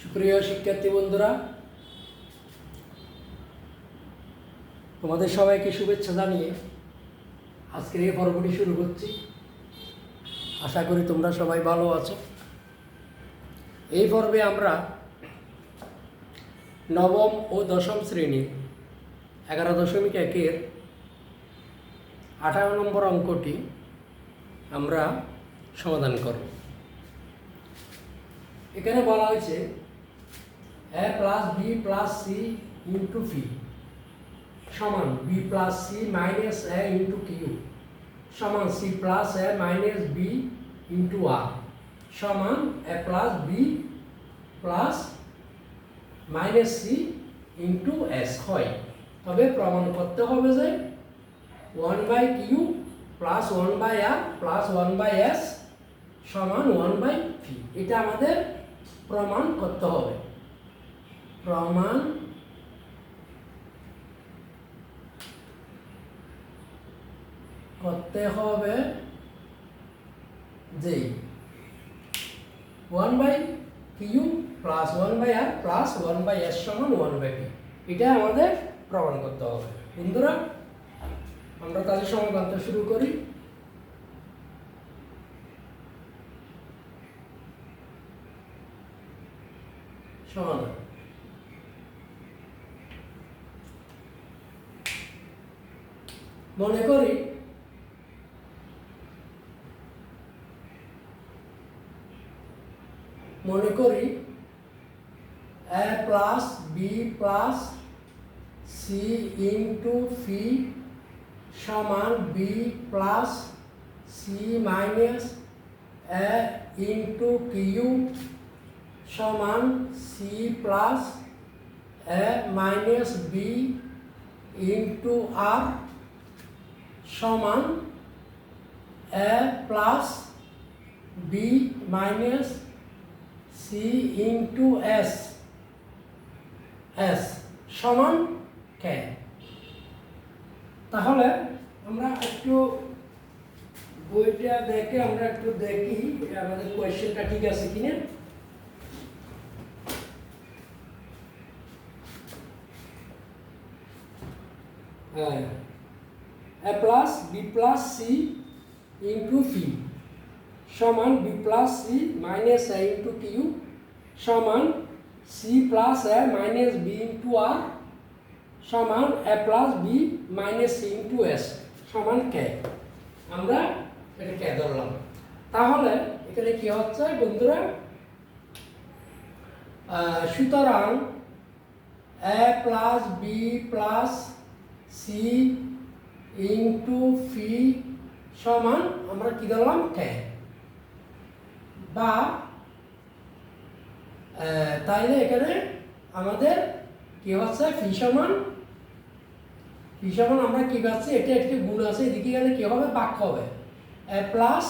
সুপ্রিয় শিক্ষার্থী বন্ধুরা, তোমাদের সবাইকে শুভেচ্ছা জানিয়ে আজকের এই পর্বটি শুরু করছি। আশা করি তোমরা সবাই ভালো আছো। এই পর্বে আমরা নবম ও দশম শ্রেণীর 11.1-এর 18 নম্বর অঙ্কটি আমরা সমাধান করব। এখানে বলা হয়েছে a plus B plus C into P সমান B plus C minus A into Q সমান C plus A minus B into R সমান A plus B plus minus C into S হয়। তবে প্রমাণ করতে হবে যে 1/কিউ প্লাস 1/আর প্লাস 1/এস সমান 1/পি। এটা আমাদের প্রমাণ করতে হবে। প্রমাণ করতে হবে যে 1/কিউ প্লাস 1/আর প্লাস 1/এস সমান 1/পি। এটা আমাদের প্রমাণ করতে হবে। বন্ধুরা, আমরা তাহলে সমাধানটা শুরু করি। সমাধান মনে করি a plus B plus C into P সমান B plus C minus A into Q সমান C plus A minus B into R সমান A plus B minus C into S সমান কে। তাহলে আমরা একটু বইটা দেখে আমরা একটু দেখি আমাদের কোয়েশ্চেনটা ঠিক আছে কিনা। a plus B plus C into P সমান B plus C minus A into Q সমান C plus A minus B into R সমান A plus B minus C into S সমান কে। আমরা এটা কে ধরলাম। তাহলে এখানে কি হচ্ছে বন্ধুরা, সুতরাং A plus B plus C into P সমান আমরা কি ধরলাম কে। বা তাইলে এখানে আমাদের কি হচ্ছে পি সমান আমরা কি পাচ্ছি, এটা একটি গুণ আছে, এদিকে গেলে কি হবে, বাক্য হবে A plus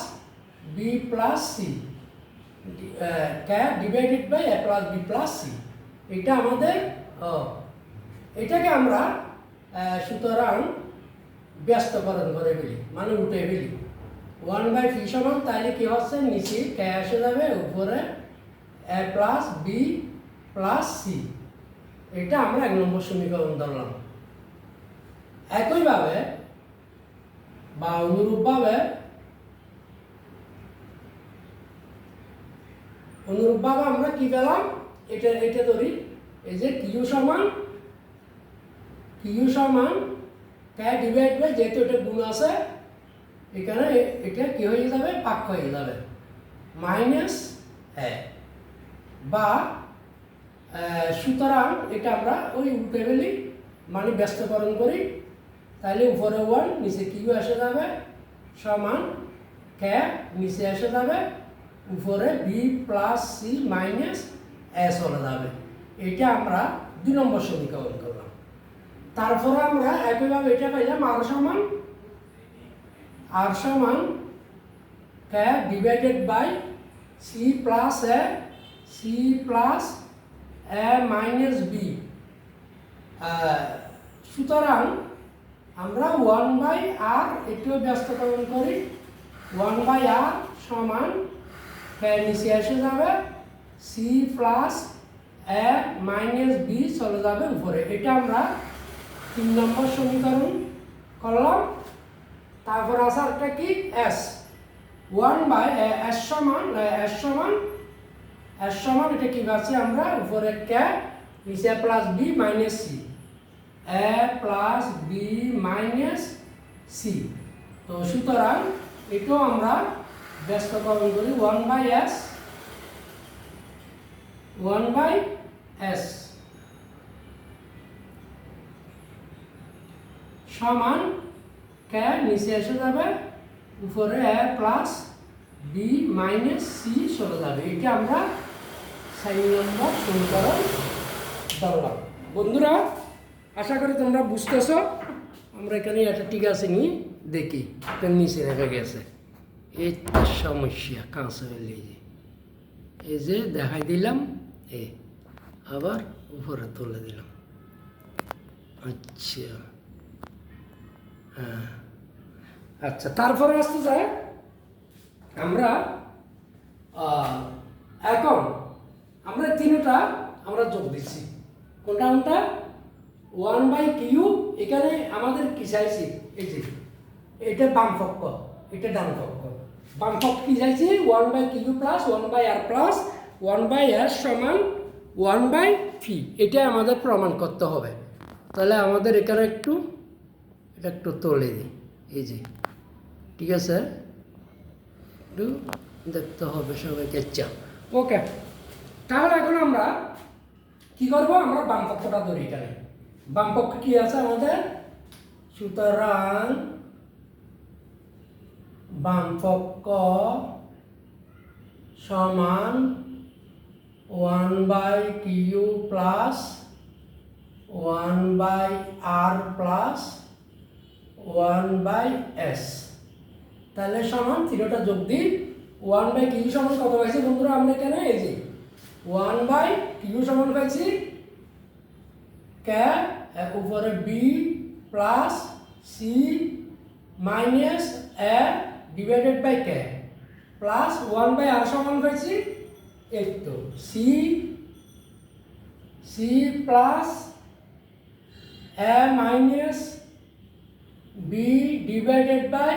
B plus C K divided by A plus B plus C. এটা আমাদের এটাকে আমরা সুতরাং ব্যস্তকরণ করে ফেলি, মানে উঠে ফেলি 1/পি সমান, তাইলে কি হচ্ছে নিচে কে এসে যাবে, উপরে এ প্লাস বি প্লাস সি। এটা আমরা 1 নম্বর সমীকরণ ধরলাম। একইভাবে বা অনুরূপভাবে আমরা কি পেলাম, এটা ধরি, এই যে কিউ সমান কে ডিভাইড বাই, যেহেতু এটা গুণ আছে এখানে এটা কি হয়ে যাবে, বাক্য হয়ে যাবে মাইনাস এ। বা সুতরাং এটা আমরা ওই উল্টে ফেলি, মানে ব্যস্তকরণ করি, তাহলে উপরে 1 নিচে কিউ এসে যাবে সমান কে নিচে এসে যাবে উপরে B plus C minus S হয়ে যাবে। এটা আমরা 2 নম্বর সমীকরণ করলাম। তারপরে আমরা একইভাবে এটা পাইলাম আর সমান K divided by C plus A minus B. সুতরাং আমরা 1/আর এটিও ব্যস্তকরণ করি, 1/আর সমান কে নিচে এসে যাবে C plus A minus B চলে যাবে উপরে। এটা আমরা 3 নম্বর সমীকরণ করলাম। তারপর আছে একটা কি এস 1/, এস সমান এটা কি পাচ্ছি আমরা উপরে কে নিচে প্লাস বি মাইনাস সি, এ প্লাস বি মাইনাস সি। তো সুতরাং এটাও আমরা ব্যস্তকরণ করি 1/s সমান কে নিচে এসে যাবে উপরে এ প্লাস বি মাইনাস সি চলে যাবে। এটা আমরা 4 নম্বর সমীকরণ ধরলাম। বন্ধুরা আশা করি তোমরা বুঝতেছ। আমরা এখানে একটা ঠিক আছে নি দেখি নিচে রেখে গেছে, এইটা সমস্যা কাঁচা হলে এই যে দেখাই দিলাম, আবার উপরে তুলে দিলাম। আচ্ছা হ্যাঁ আচ্ছা, তারপরে আসতে যায় আমরা এখন আমরা তিনটা আমরা যোগ দিচ্ছি। কোনটা 1/q। এখানে আমাদের কি চাইছি, এই যে এটা বাম পক্ষ, এটা ডান পক্ষ। বাম পক্ষ কি চাইছি 1/q plus 1/r plus 1/s সমান 1/phi। এটা আমাদের প্রমাণ করতে হবে। তাহলে আমাদের এখানে এটা একটু তুলে দিই, এই যে ঠিক আছে, একটু দেখতে হবে সবাইকে। আচ্ছা ওকে, তাহলে এখন আমরা কি করব, আমরা বাম পক্ষটা ধরি। এখানে বাম পক্ষ কি আছে আমাদের, সুতরাং বাম পক্ষ সমান 1/q plus 1/r plus 1/s। তাহলে সমান তিনটা যোগ দিই। 1/q সমান কত পাইছি বন্ধুরা আমরা এখানে, এই যে 1/q সমান পাইছি কে উপরে B plus C minus A divided by K plus 1/r সমান পাইছি এই তো C plus A minus B divided by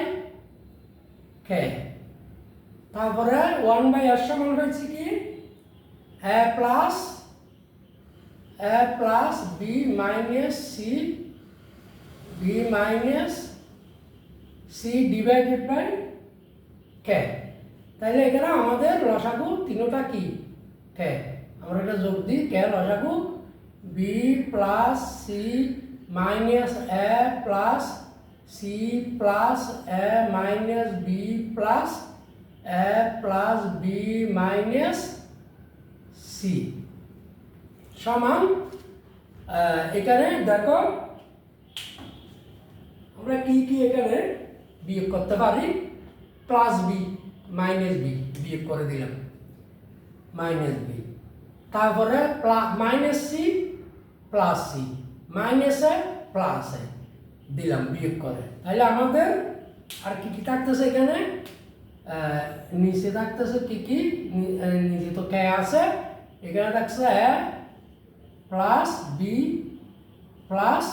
K. তারপরে 1/r সমান হয়েছে কি A plus B minus C divided by K. তাহলে এখানে আমাদের লসাগু তিনটা কি কে, আমরা এটা যোগ দিই। কে লসাগু B plus C minus A plus C plus A minus B plus A plus B minus C সমান এখানে দেখো আমরা কি এখানে বিয়োগ করতে পারি, প্লাস বি মাইনাস বি বিয়োগ করে দিলাম, মাইনাস বি। তারপরে minus C plus C minus A plus A দিলাম বিয়োগ করে। তাহলে আমাদের আর কি থাকতেছে এখানে, নিচে থাকতেছে কি নিচে তো কে আছে, এখানে থাকছে A plus B plus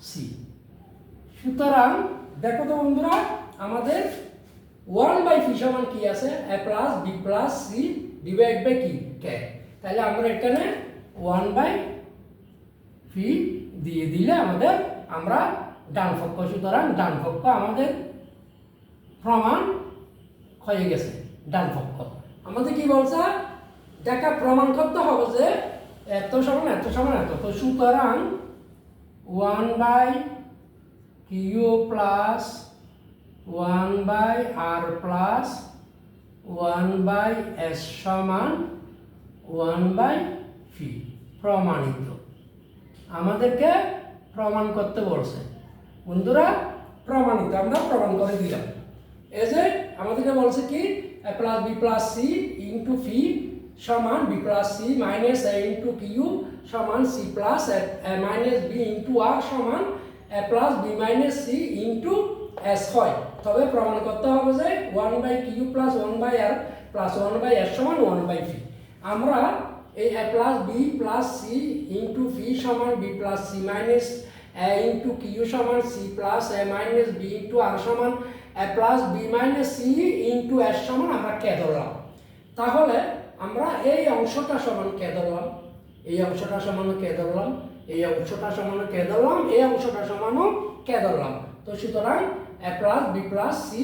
C. সুতরাং দেখো তো বন্ধুরা আমাদের 1/phi সমান কি আছে, A plus B plus C divide by কি কে। তাহলে আমরা এখানে 1/phi দিয়ে দিলে আমাদের আমরা ডান পক্ষ, সুতরাং ডান পক্ষ আমাদের প্রমাণ হয়ে গেছে। ডান পক্ষ আমাদের কি বলছে, দেখা প্রমাণ করতে হবে যে এত সমান এত সমান এত। তো সুতরাং 1/q plus 1/r plus 1/s সমান 1/phi প্রমাণিত। আমাদেরকে প্রমাণ করতে বলছে বন্ধুরা, প্রমাণিত আমরা প্রমাণ করে দিলাম। এই যে আমাদেরকে বলছে কি a plus B plus C into phi সমান B plus C minus A into Q সমান C plus A minus B into R সমান A plus B minus C into S হয়। তবে প্রমাণ করতে হবে যে 1/q plus 1/r plus 1/s সমান 1/phi। আমরা এই a plus B plus C into V সমান B plus C minus A into Q সমান C plus A minus B into R সমান A plus B minus C into S সমান আমরা K ধরলাম। তাহলে আমরা এই অংশটা সমান কে ধরলাম, এই অংশটা সমান কে ধরলাম, এই অংশটা সমান কে ধরলাম, এই অংশটা সমানও কে ধরলাম। তো সুতরাং A plus B plus C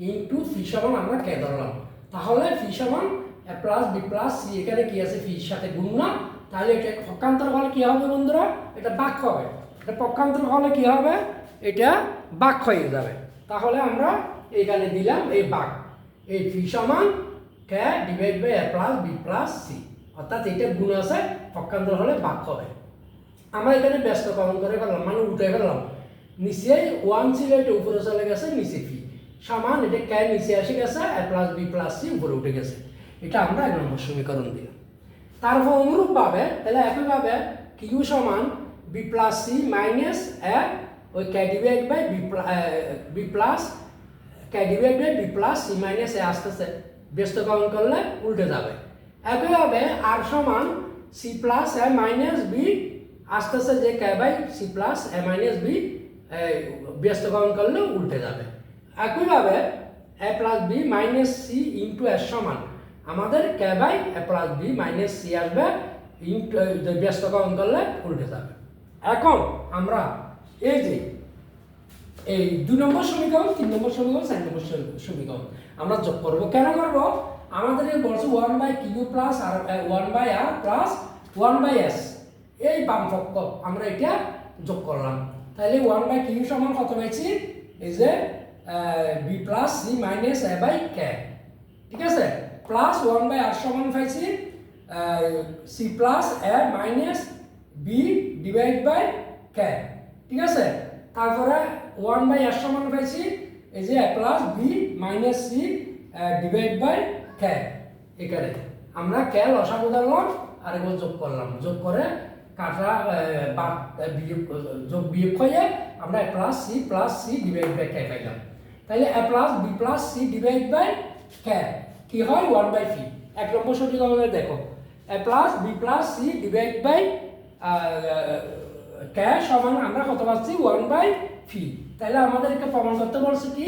into phi সমান আমরা কে ধরলাম। তাহলে ফি সমান A plus B plus C, এখানে কি আছে ফির সাথে গুণ না, তাহলে এটা পক্ষান্তর হলে কি হবে বন্ধুরা, এটা বাক হবে। এটা পক্ষান্তর হলে কি হবে, এটা বাক হয়ে যাবে। তাহলে আমরা এখানে দিলাম এই বাক, এই ফি সমান K divide by A plus B plus C, অর্থাৎ এটা গুণ আছে, পক্ষান্তর হলে বাক হবে। আমরা এখানে ব্যস্তকরণ করে ফেললাম, মানে উঠে ফেললাম, নিচে ওয়ান ছিল এটা উপরে চলে গেছে, নিচে ফি সমান এটা কে নিচে এসে গেছে, এ প্লাস বি প্লাস সি উপরে উঠে গেছে। এটা আমরা 1 নম্বর সমীকরণ দিলাম। তারপর অনুরূপভাবে তাহলে একইভাবে কিউ সমান B plus C minus A ওই K divide by B plus K divide by B plus C minus A আসতেছে, ব্যস্তকরণ করলে উল্টে যাবে। একইভাবে আর সমান C plus A minus B আসতেছে যে K by C plus A minus B, ব্যস্তকরণ করলে উল্টে যাবে। একইভাবে A plus B minus C into S সমান আমাদের K by A plus B minus C আসবে, ইন্টু ব্যস্তকরণ করলে উল্টে যাবে। এখন আমরা এই যে এই 2 নম্বর সমীকরণ, 3 নম্বর সমীকরণ, 4 নম্বর সমীকরণ আমরা যোগ করব। কেন করব, আমাদের এই বলছে 1 বাই কিউ প্লাস আর 1 by R plus 1 by S, এই বাম পক্ষ আমরা এটা যোগ করলাম। তাহলে 1 বাই কিউ সমান কত পেয়েছি, এই যে B plus C minus A by K, ঠিক আছে, প্লাস 1 বাই আর সমান পাইছি C plus A minus B divide by K, ঠিক আছে। তারপরে 1 বাই আর সমান পাইছি এই যে A plus B minus C divide by K. এখানে আমরা কে লসাগু ধরলাম আর এগুলো যোগ করলাম, যোগ করে কাটা যোগ বিয়োগ হয়ে আমরা A plus C divide by K পাইলাম। তাহলে A plus B plus C divide by K কি হয় 1 বাই ফি। 1 নম্বর সমীকরণে দেখো A plus B plus C divide by K সমান আমরা কত পাচ্ছি 1 বাই ফি। তাহলে আমাদেরকে প্রমাণ করতে বলছে কি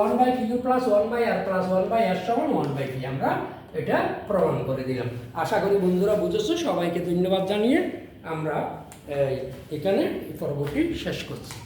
1 by Q plus 1 by R plus 1 by S সমান 1 বাই ফি। আমরা এটা প্রমাণ করে দিলাম। আশা করি বন্ধুরা বুঝেছো। সবাইকে ধন্যবাদ জানিয়ে আমরা এখানে পর্বটি শেষ করছি।